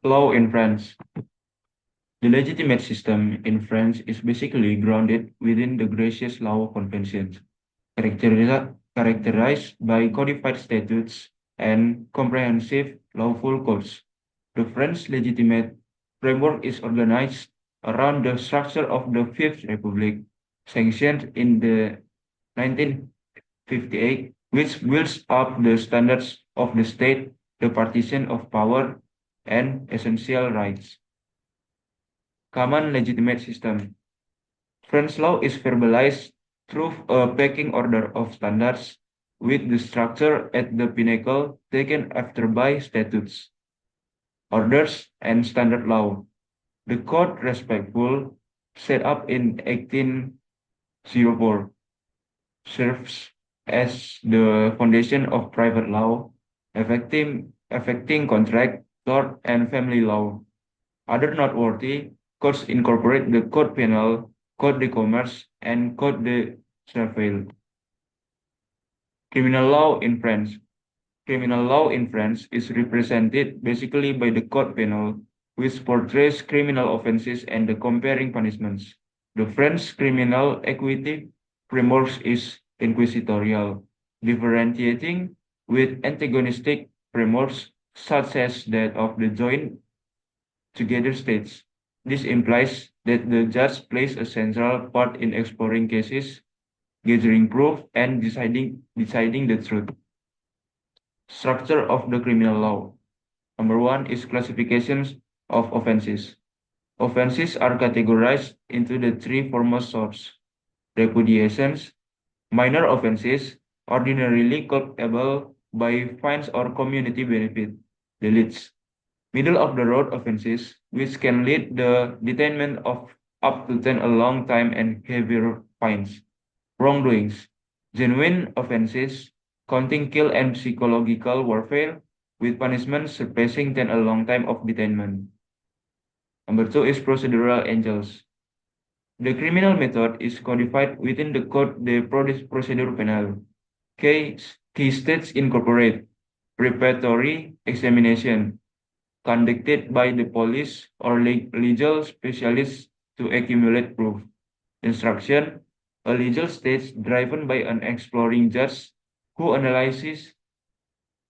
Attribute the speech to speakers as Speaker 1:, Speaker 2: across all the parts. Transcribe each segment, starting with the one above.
Speaker 1: Law in France. The legitimate system in France is basically grounded within the gracious law conventions, characterized by codified statutes and comprehensive lawful codes. The French legitimate framework is organized around the structure of the Fifth Republic, sanctioned in the 1958, which builds up the standards of the state, the partition of power, and essential rights. Common legitimate system. French law is verbalized through a pecking order of standards, with the structure at the pinnacle taken after by statutes, orders, and standard law. The Code Respectful, set up in 1804, serves as the foundation of private law, affecting contract, tort, and family law. Other noteworthy codes incorporate the Code Penal, Code de Commerce, and Code de Travail. Criminal law in France. Criminal law in France is represented basically by the Code Penal, which portrays criminal offenses and the comparing punishments. The French criminal equity framework is inquisitorial, differentiating with antagonistic frameworks such as that of the joint together states. This implies that the judge plays a central part in exploring cases, gathering proof, and deciding the truth. Structure of the criminal law. Number one is classifications of offenses. Offenses are categorized into the three foremost sorts: repudiations, minor offenses, ordinarily culpable by fines or community benefit, delicts; middle of the road offenses, which can lead the detainment of up to 10 a long time and heavier fines; wrongdoings, genuine offenses, counting kill and psychological warfare, with punishment surpassing 10 a long time of detainment. Number two is procedural angels. The criminal method is codified within the Code de Procedure Penal. Key states incorporate preparatory examination, conducted by the police or legal specialists to accumulate proof; instruction, a legal stage driven by an exploring judge who analyzes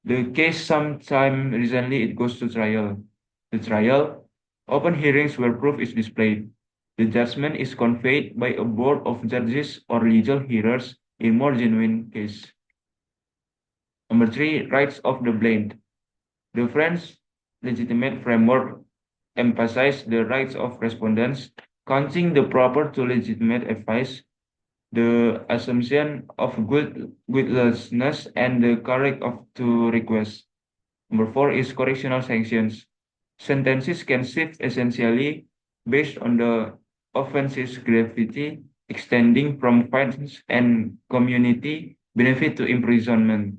Speaker 1: the case. Sometime recently it goes to trial. The trial, open hearings where proof is displayed. The judgment is conveyed by a board of judges or legal hearers in more genuine case. Number three, rights of the blamed. The French legitimate framework emphasizes the rights of respondents, counting the proper to legitimate advice, the assumption of guiltlessness, and the correct of to request. Number four is correctional sanctions. Sentences can shift essentially based on the offense's gravity, extending from fines and community benefit to imprisonment.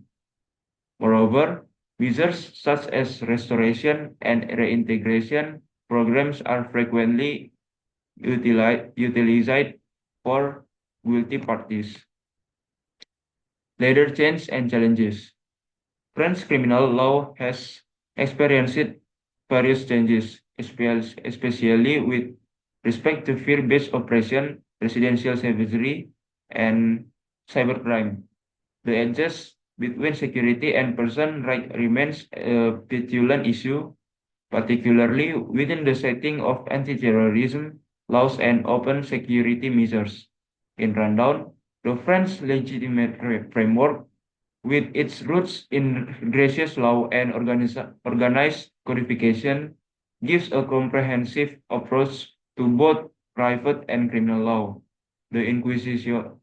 Speaker 1: Moreover, measures such as restoration and reintegration programs are frequently utilized for guilty parties. Later change and challenges. French criminal law has experienced various changes, especially with respect to fear-based oppression, residential savagery, and cybercrime. The edges between security and person right remains a petulant issue, particularly within the setting of anti-terrorism laws and open security measures. In rundown, the French legitimate framework, with its roots in gracious law and organized codification, gives a comprehensive approach to both private and criminal law. The inquisitorial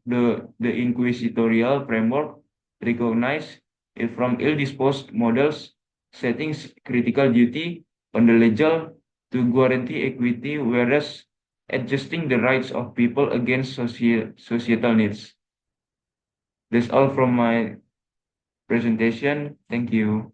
Speaker 1: framework recognizes it from ill-disposed models, setting critical duty on the legal to guarantee equity, whereas adjusting the rights of people against societal needs. That's all from my presentation. Thank you.